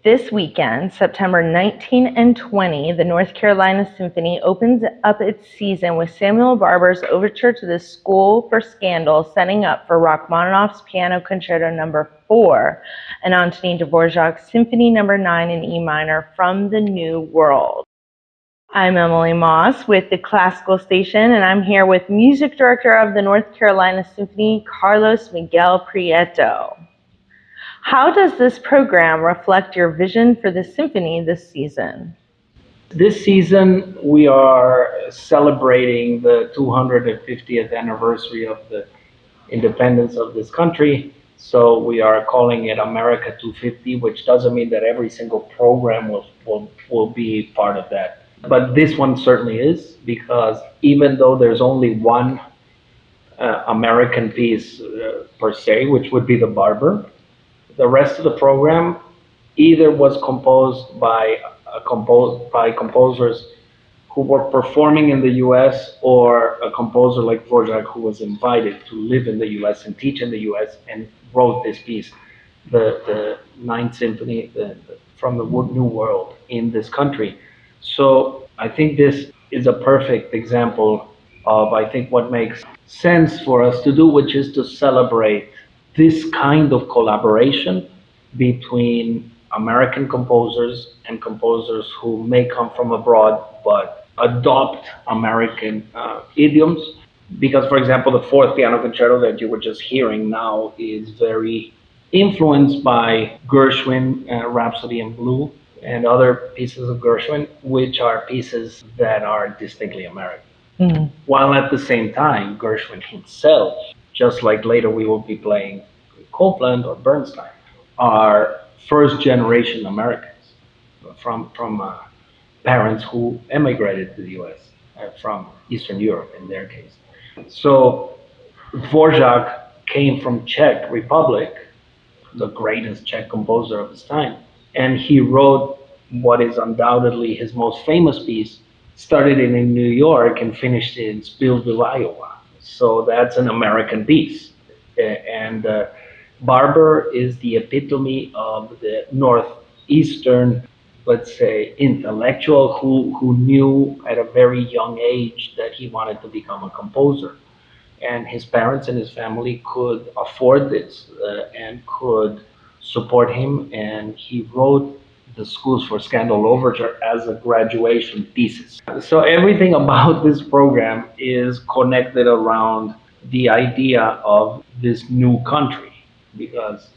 This weekend, September 19 and 20, the North Carolina Symphony opens up its season with Samuel Barber's Overture to the School for Scandal, setting up for Rachmaninoff's Piano Concerto No. 4 and Antonin Dvorak's Symphony No. 9 in E minor from the New World. I'm Emily Moss with the Classical Station, and I'm here with Music Director of the North Carolina Symphony, Carlos Miguel Prieto. How does this program reflect your vision for the symphony this season? This season, we are celebrating the 250th anniversary of the independence of this country. So we are calling it America 250, which doesn't mean that every single program will be part of that. But this one certainly is, because even though there's only one American piece per se, which would be the Barber, the rest of the program either was composed by composers who were performing in the U.S. or a composer like Dvorak who was invited to live in the U.S. and teach in the U.S. and wrote this piece, the Ninth Symphony from the New World in this country. So I think this is a perfect example of, I think, what makes sense for us to do, which is to celebrate this kind of collaboration between American composers and composers who may come from abroad but adopt American idioms. Because, for example, the fourth piano concerto that you were just hearing now is very influenced by Gershwin, Rhapsody in Blue, and other pieces of Gershwin, which are pieces that are distinctly American. Mm-hmm. While at the same time, Gershwin himself, just like later we will be playing Copland or Bernstein, are first generation Americans from parents who emigrated to the US from Eastern Europe in their case. So Dvorak came from Czech Republic, the greatest Czech composer of his time, and he wrote what is undoubtedly his most famous piece, started it in New York and finished it in Spillville, Iowa. So that's an American piece. And Barber is the epitome of the Northeastern, let's say, intellectual who knew at a very young age that he wanted to become a composer. And his parents and his family could afford this and could support him. And he wrote the Schools for Scandal Overture as a graduation thesis. So everything about this program is connected around the idea of this new country, because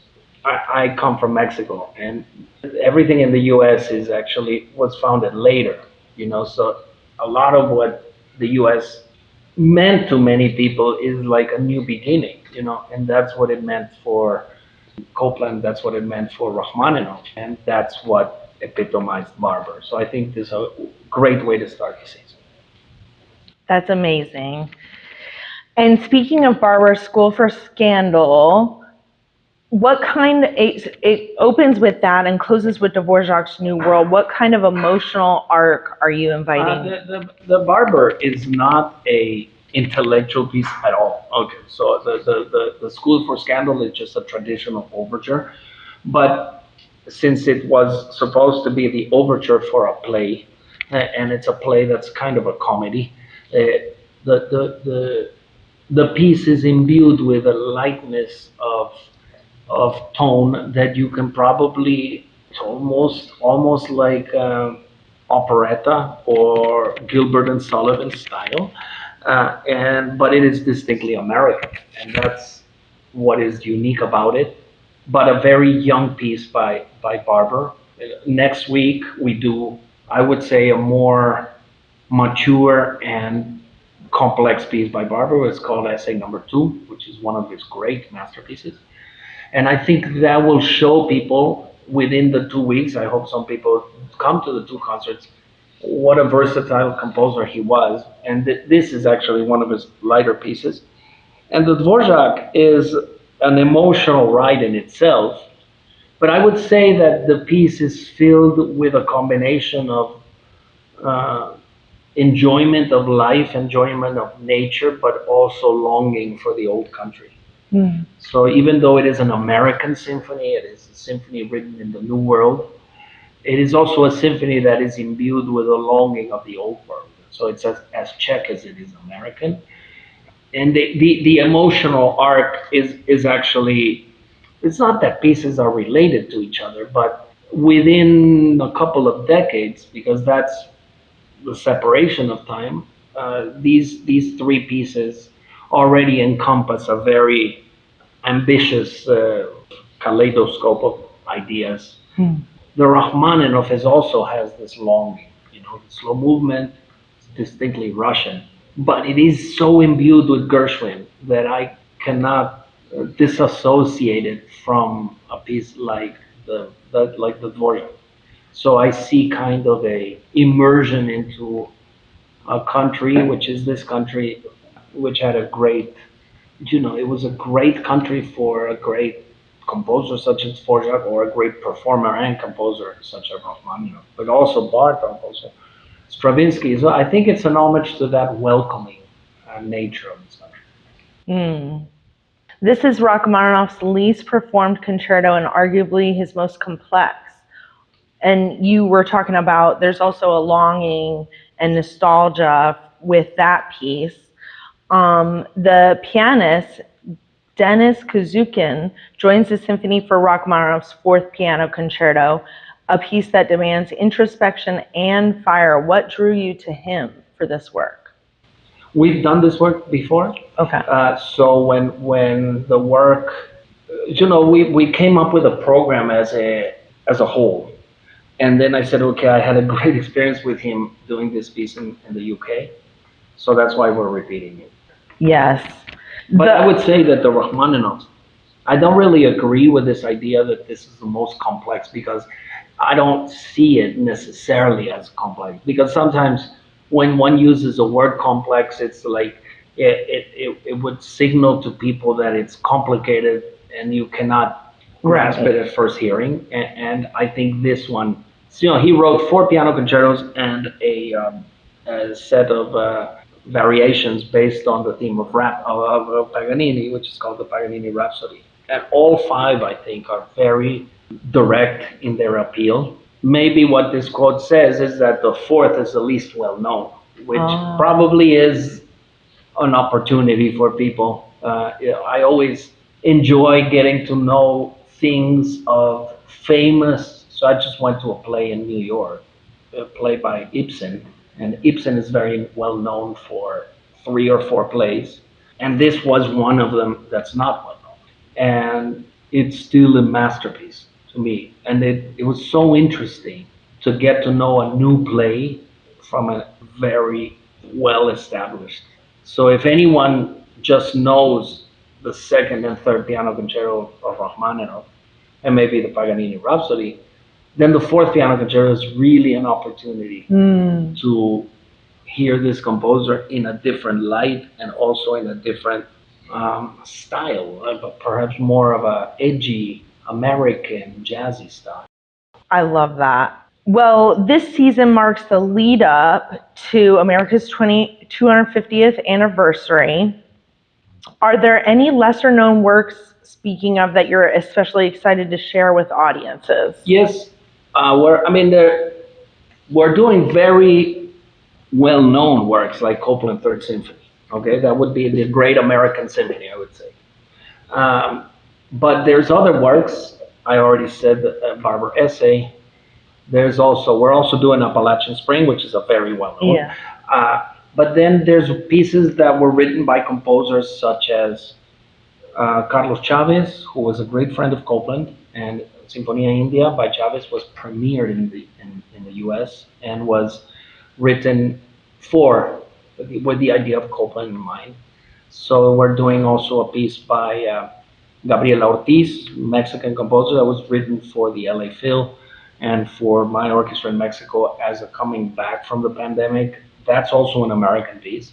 I come from Mexico, and everything in the U.S. was founded later, so a lot of what the U.S. meant to many people is like a new beginning, and that's what it meant for Copland, that's what it meant for Rachmaninoff, and that's what epitomized Barber. So I think this is a great way to start the season. That's amazing. And speaking of Barber's School for Scandal, it opens with that and closes with Dvorak's New World. What kind of emotional arc are you inviting? The Barber is not a intellectual piece at all. Okay, so the School for Scandal is just a traditional overture, but since it was supposed to be the overture for a play, and it's a play that's kind of a comedy, the piece is imbued with a lightness of tone that you can probably, it's almost like operetta or Gilbert and Sullivan style, but it is distinctly American, and that's what is unique about it. But a very young piece by Barber. Next week we do, I would say, a more mature and complex piece by Barber. It's called Essay Number 2, which is one of his great masterpieces. And I think that will show people within the 2 weeks, I hope some people come to the two concerts, what a versatile composer he was. And this is actually one of his lighter pieces. And the Dvorak is an emotional ride in itself, but I would say that the piece is filled with a combination of enjoyment of life, enjoyment of nature, but also longing for the old country. Mm. So even though it is an American symphony, it is a symphony written in the New World, it is also a symphony that is imbued with a longing of the old world. So it's as Czech as it is American. And the emotional arc is actually, it's not that pieces are related to each other, but within a couple of decades, because that's the separation of time, these three pieces already encompass a very ambitious kaleidoscope of ideas. The Rachmaninoff also has this longing, the slow movement, it's distinctly Russian, but it is so imbued with Gershwin that I cannot disassociate it from a piece like the Dvorak. So I see kind of a immersion into a country, which is this country, which had a great, it was a great country for a great composer such as Dvorak, or a great performer and composer such as Rachmaninoff, but also Bartok, also Stravinsky. So I think it's an homage to that welcoming nature of this country. Mm. This is Rachmaninoff's least performed concerto and arguably his most complex. And you were talking about there's also a longing and nostalgia with that piece. The pianist, Denis Kazukin, joins the symphony for Rachmaninoff's fourth piano concerto, a piece that demands introspection and fire. What drew you to him for this work? We've done this work before. Okay. So when the work, we came up with a program as a whole. And then I said, okay, I had a great experience with him doing this piece in the UK. So that's why we're repeating it. Yes. But I would say that the Rachmaninoff, I don't really agree with this idea that this is the most complex, because I don't see it necessarily as complex. Because sometimes when one uses the word complex, it's like it would signal to people that it's complicated and you cannot grasp it at first hearing. And I think this one, he wrote 4 piano concertos and a set of variations based on the theme of Paganini, which is called the Paganini Rhapsody. And all 5, I think, are very direct in their appeal. Maybe what this quote says is that the 4th is the least well known, which probably is an opportunity for people. I always enjoy getting to know things of famous. So I just went to a play in New York, a play by Ibsen, and Ibsen is very well known for 3 or 4 plays, and this was one of them that's not well known, and it's still a masterpiece to me. And it was so interesting to get to know a new play from a very well established. So if anyone just knows the 2nd and 3rd piano concerto of Rachmaninoff, and maybe the Paganini Rhapsody, then the 4th piano concerto is really an opportunity to hear this composer in a different light, and also in a different style, but perhaps more of a edgy American jazzy style. I love that. Well, this season marks the lead up to America's 250th anniversary. Are there any lesser known works, speaking of, that you're especially excited to share with audiences? Yes, we're doing very well-known works like Copland Third Symphony. Okay, that would be the Great American Symphony, I would say. But there's other works. I already said Barber Essay. We're also doing Appalachian Spring, which is a very well-known. Yeah. But then there's pieces that were written by composers such as Carlos Chavez, who was a great friend of Copland, and Sinfonia India by Chavez was premiered in the U.S. and was written with the idea of Copland in mind. So we're doing also a piece by Gabriela Ortiz, Mexican composer, that was written for the LA Phil and for my orchestra in Mexico as a coming back from the pandemic. That's also an American piece.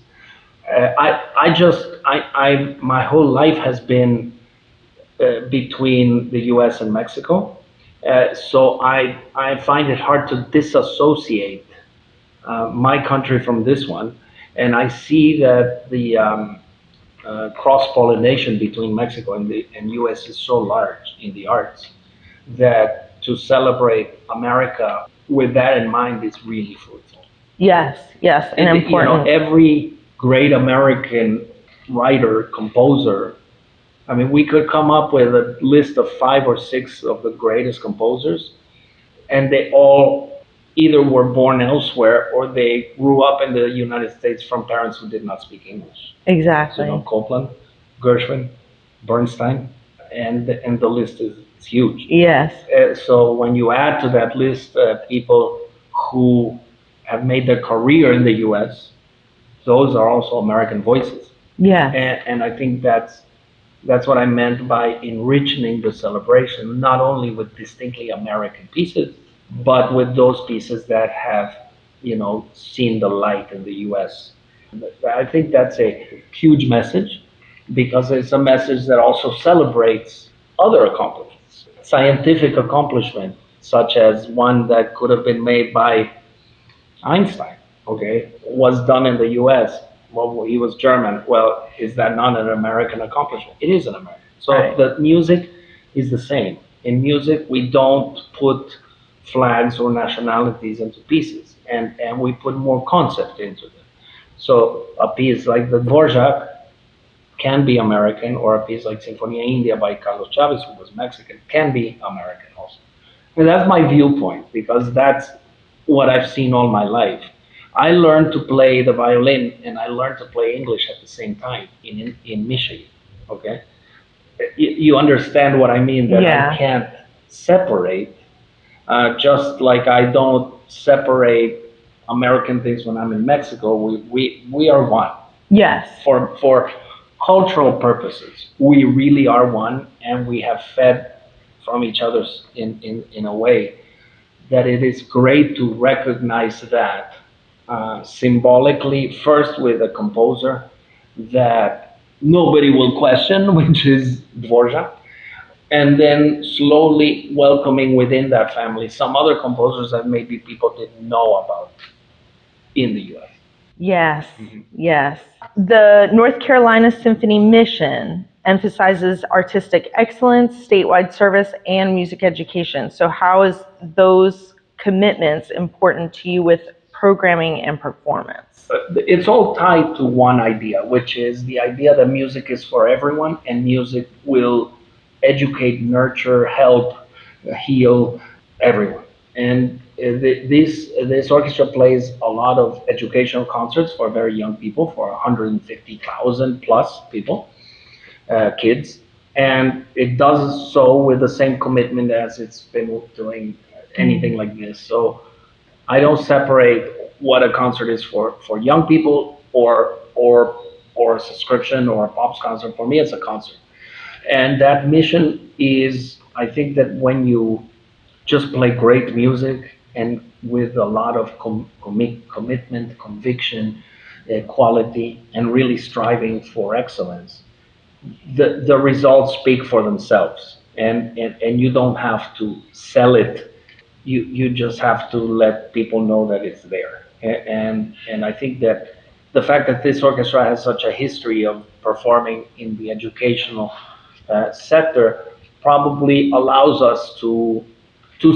My whole life has been between the U.S. and Mexico, so I find it hard to disassociate my country from this one, and I see that the cross-pollination between Mexico and U.S. is so large in the arts that to celebrate America with that in mind is really fruitful. Yes, yes, and important. Every great American writer, composer, I mean, we could come up with a list of 5 or 6 of the greatest composers, and they all either were born elsewhere or they grew up in the United States from parents who did not speak English. Exactly. So, Copland, Gershwin, Bernstein, and the list is huge. Yes. So when you add to that list people who have made their career in the U.S., those are also American voices. Yeah. And I think that's what I meant by enriching the celebration, not only with distinctly American pieces, but with those pieces that have, seen the light in the U.S. I think that's a huge message because it's a message that also celebrates other accomplishments, scientific accomplishment, such as one that could have been made by Einstein, okay, was done in the U.S. Well, he was German. Well, is that not an American accomplishment? It is an American. So Right. the music is the same. In music, we don't put flags or nationalities into pieces, and we put more concept into them. So a piece like the Dvorak can be American, or a piece like Sinfonía India by Carlos Chavez, who was Mexican, can be American also. And that's my viewpoint because that's what I've seen all my life. I learned to play the violin and I learned to play English at the same time in Michigan. Okay, you understand what I mean? That Yeah. I can't separate, just like I don't separate American things when I'm in Mexico. We are one. Yes. For cultural purposes, we really are one, and we have fed from each other's in a way that it is great to recognize that symbolically, first with a composer that nobody will question, which is Dvorak, and then slowly welcoming within that family some other composers that maybe people didn't know about in the U.S. Yes, yes. The North Carolina Symphony mission emphasizes artistic excellence, statewide service, and music education. So how is those commitments important to you with programming and performance? It's all tied to one idea, which is the idea that music is for everyone and music will educate, nurture, help, heal everyone. And this orchestra plays a lot of educational concerts for very young people, for 150,000 plus people, kids, and it does so with the same commitment as it's been doing anything like this. So I don't separate what a concert is for young people or a subscription or a pops concert. For me, it's a concert, and that mission is, I think that when you just play great music and with a lot of commitment, conviction, quality, and really striving for excellence, the results speak for themselves, and you don't have to sell it. You just have to let people know that it's there. And I think that the fact that this orchestra has such a history of performing in the educational sector probably allows us to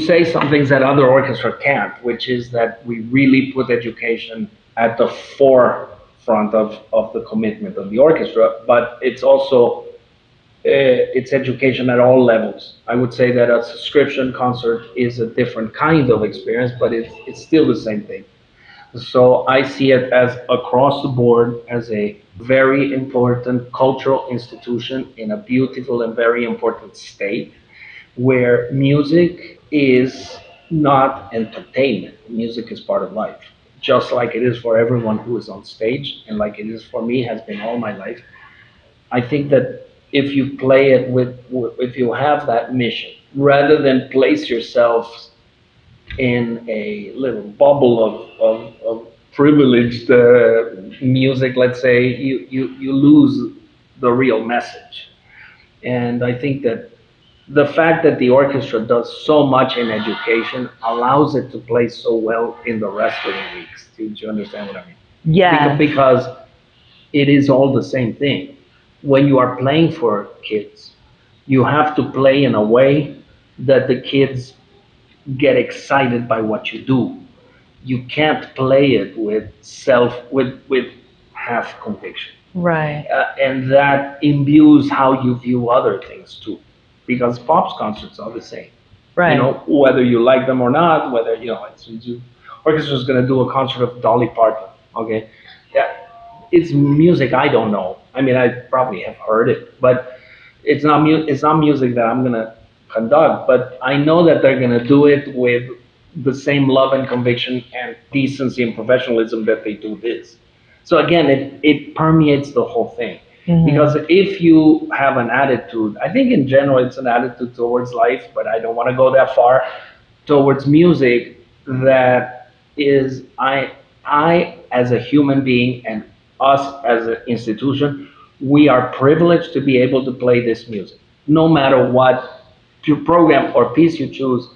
say some things that other orchestras can't, which is that we really put education at the forefront of the commitment of the orchestra, but it's also it's education at all levels. I would say that a subscription concert is a different kind of experience, but it's still the same thing. So I see it as across the board as a very important cultural institution in a beautiful and very important state where music is not entertainment. Music is part of life, just like it is for everyone who is on stage and like it is for me, has been all my life. I think that if you play it if you have that mission, rather than place yourself in a little bubble of privileged music, let's say, you lose the real message. And I think that the fact that the orchestra does so much in education allows it to play so well in the rest of the weeks. Do you understand what I mean? Yeah. Because it is all the same thing. When you are playing for kids, you have to play in a way that the kids get excited by what you do. You can't play it with half conviction. Right. And that imbues how you view other things too, because pops concerts are the same. Right. Whether you like them or not, whether orchestra's going to do a concert of Dolly Parton. Okay, yeah, it's music I don't know. I mean, I probably have heard it, but it's not music that I'm going to conduct. But I know that they're going to do it with the same love and conviction and decency and professionalism that they do this. So again, it permeates the whole thing. Mm-hmm. Because if you have an attitude, I think in general it's an attitude towards life, but I don't want to go that far, towards music, that is I as a human being and us as an institution, we are privileged to be able to play this music. No matter what program or piece you choose,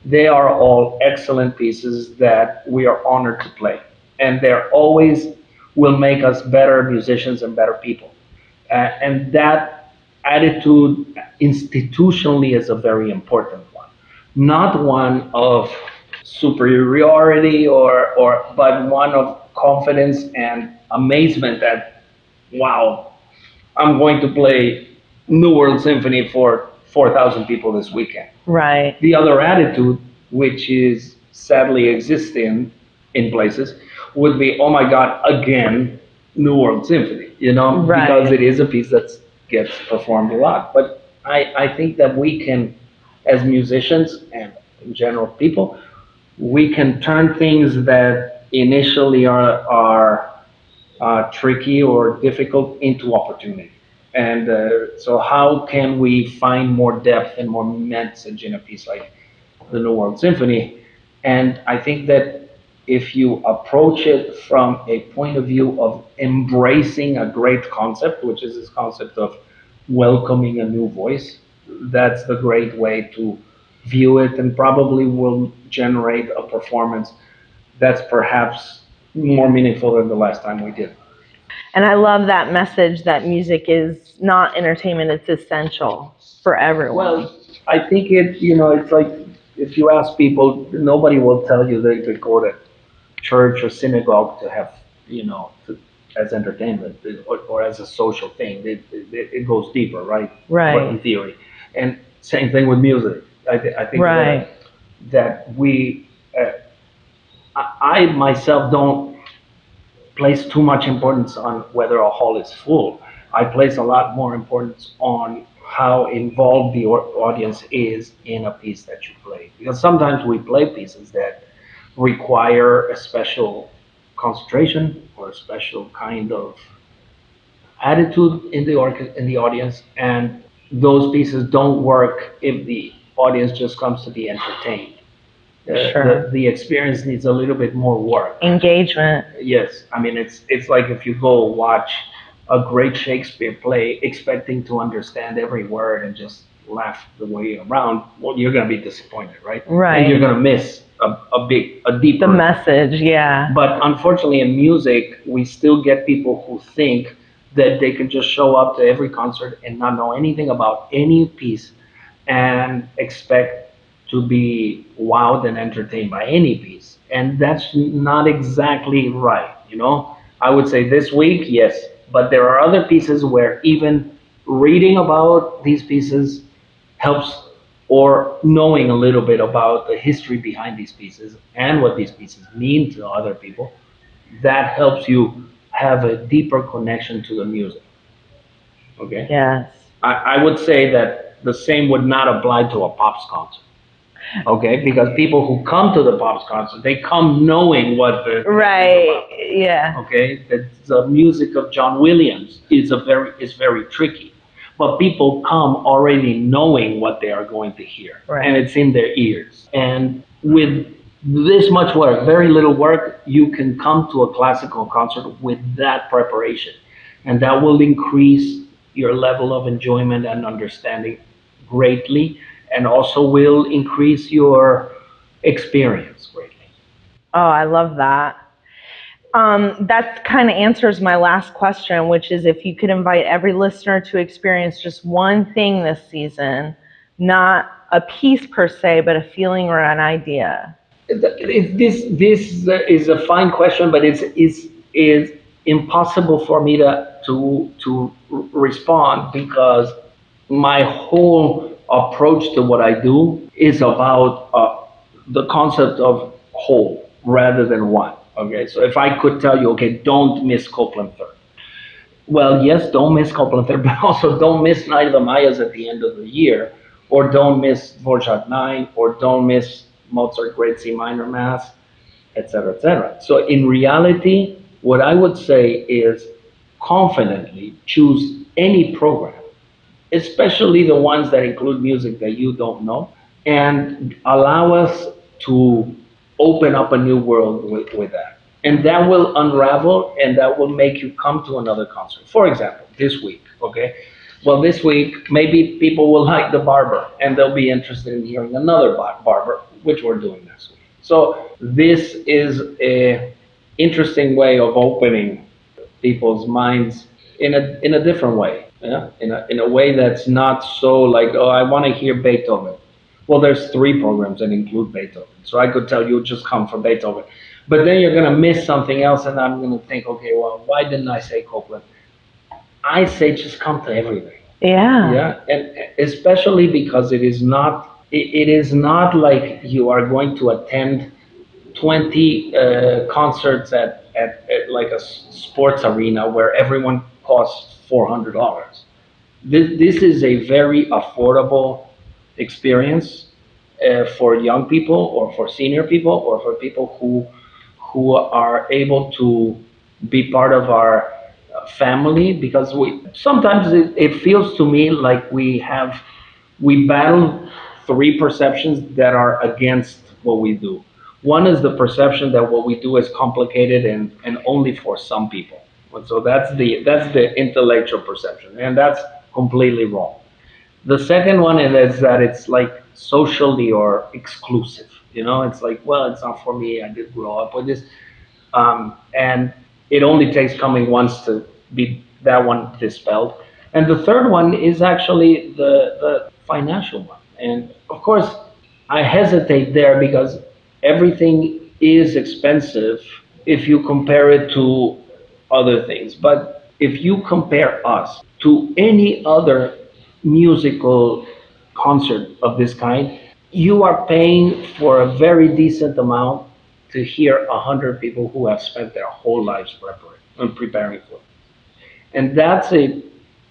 they are all excellent pieces that we are honored to play. And they're always will make us better musicians and better people. And that attitude institutionally is a very important one. Not one of superiority but one of confidence and amazement that, wow, I'm going to play New World Symphony for 4,000 people this weekend. Right. The other attitude, which is sadly existing in places, would be, oh my God, again, New World Symphony, right. Because it is a piece that gets performed a lot. But I think that we can, as musicians and in general people, we can turn things that initially are tricky or difficult into opportunity. And so how can we find more depth and more message in a piece like the New World Symphony? And I think that if you approach it from a point of view of embracing a great concept, which is this concept of welcoming a new voice, that's the great way to view it, and probably will generate a performance that's perhaps more meaningful than the last time we did. And I love that message that music is not entertainment, it's essential for everyone. Well, I think it's like if you ask people, nobody will tell you they go to church or synagogue to have, as entertainment or as a social thing. It goes deeper, right? Right. In theory. And same thing with music. I think right. that we, I myself don't place too much importance on whether a hall is full. I place a lot more importance on how involved the audience is in a piece that you play. Because sometimes we play pieces that require a special concentration or a special kind of attitude in the audience, and those pieces don't work if the audience just comes to be entertained. Sure. The experience needs a little bit more work. Engagement. Yes, I mean it's like if you go watch a great Shakespeare play expecting to understand every word and just laugh the way around, well, you're going to be disappointed, right? Right. And you're going to miss a deeper. The message, yeah. But unfortunately in music, we still get people who think that they can just show up to every concert and not know anything about any piece and expect to be wowed and entertained by any piece. And that's not exactly right, I would say this week, yes, but there are other pieces where even reading about these pieces helps, or knowing a little bit about the history behind these pieces and what these pieces mean to other people, that helps you have a deeper connection to the music. Okay? Yes. I would say that the same would not apply to a Pops concert. Okay, because people who come to the Pops concert, they come knowing what the right, yeah. Okay, the music of John Williams is very tricky, but people come already knowing what they are going to hear, right. And it's in their ears. And with this much work, very little work, you can come to a classical concert with that preparation, and that will increase your level of enjoyment and understanding greatly, and also will increase your experience greatly. Oh, I love that. That kind of answers my last question, which is if you could invite every listener to experience just one thing this season, not a piece per se, but a feeling or an idea? This is a fine question, but is impossible for me to respond because my whole approach to what I do is about the concept of whole rather than one. Okay, so if I could tell you, okay, don't miss Copeland Third. Well, yes, don't miss Copeland Third, but also don't miss Night of the Mayas at the end of the year, or don't miss Dvorak 9, or don't miss Mozart Great C Minor Mass, etc., etc. So in reality, what I would say is confidently choose any program, especially the ones that include music that you don't know, and allow us to open up a new world with that. And that will unravel and that will make you come to another concert. For example, this week, okay? Well, this week, maybe people will like the Barber and they'll be interested in hearing another Barber, which we're doing next week. So this is a interesting way of opening people's minds in a different way, yeah? In a way that's not so like, oh, I want to hear Beethoven. Well, there's three programs that include Beethoven, so I could tell you just come for Beethoven, but then you're going to miss something else, and I'm going to think, okay, well, why didn't I say Copeland? I say just come to everything. Yeah. Yeah, and especially because it is not like you are going to attend 20 concerts at like a sports arena where everyone costs $400. This is a very affordable experience for young people or for senior people or for people who are able to be part of our family because we sometimes it feels to me like we battle three perceptions that are against what we do. One is the perception that what we do is complicated and only for some people. So that's the intellectual perception, and that's completely wrong. The second one is that it's like socially or exclusive. You know, it's like, well, it's not for me. I did grow up with this, and it only takes coming once to be that one dispelled. And the third one is actually the financial one. And of course, I hesitate there because everything is expensive if you compare it to other things. But if you compare us to any other musical concert of this kind, you are paying for a very decent amount to hear 100 people who have spent their whole lives preparing for it. And that's a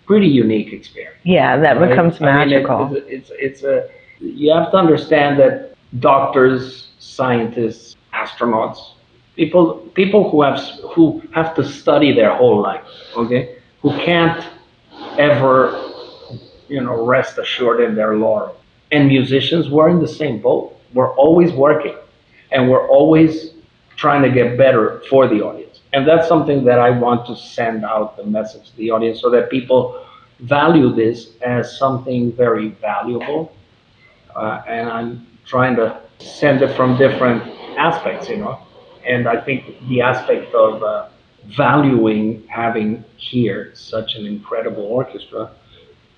pretty unique experience. Yeah, that Right? becomes magical. I mean, it's a you have to understand that doctors, scientists, astronauts, people who have to study their whole life, okay, who can't ever rest assured in their laurel. And musicians, we're in the same boat. We're always working, and we're always trying to get better for the audience. And that's something that I want to send out the message to the audience so that people value this as something very valuable. And I'm trying to send it from different aspects. And I think the aspect of valuing having here such an incredible orchestra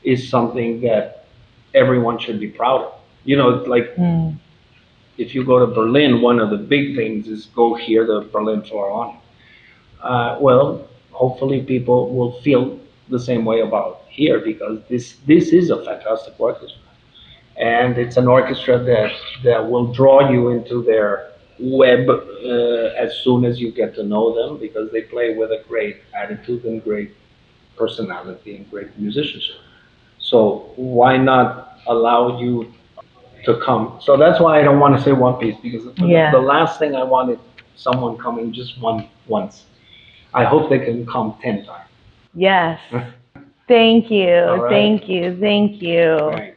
is something that everyone should be proud of. Like if you go to Berlin, one of the big things is go hear the Berlin Philharmonic. Well, hopefully people will feel the same way about here because this is a fantastic orchestra. And it's an orchestra that will draw you into their web as soon as you get to know them because they play with a great attitude and great personality and great musicianship. So why not allow you to come? So that's why I don't want to say one piece because the last thing I wanted someone coming just once. I hope they can come 10 times. Yes. Thank you. All right. Thank you. Thank you. Right.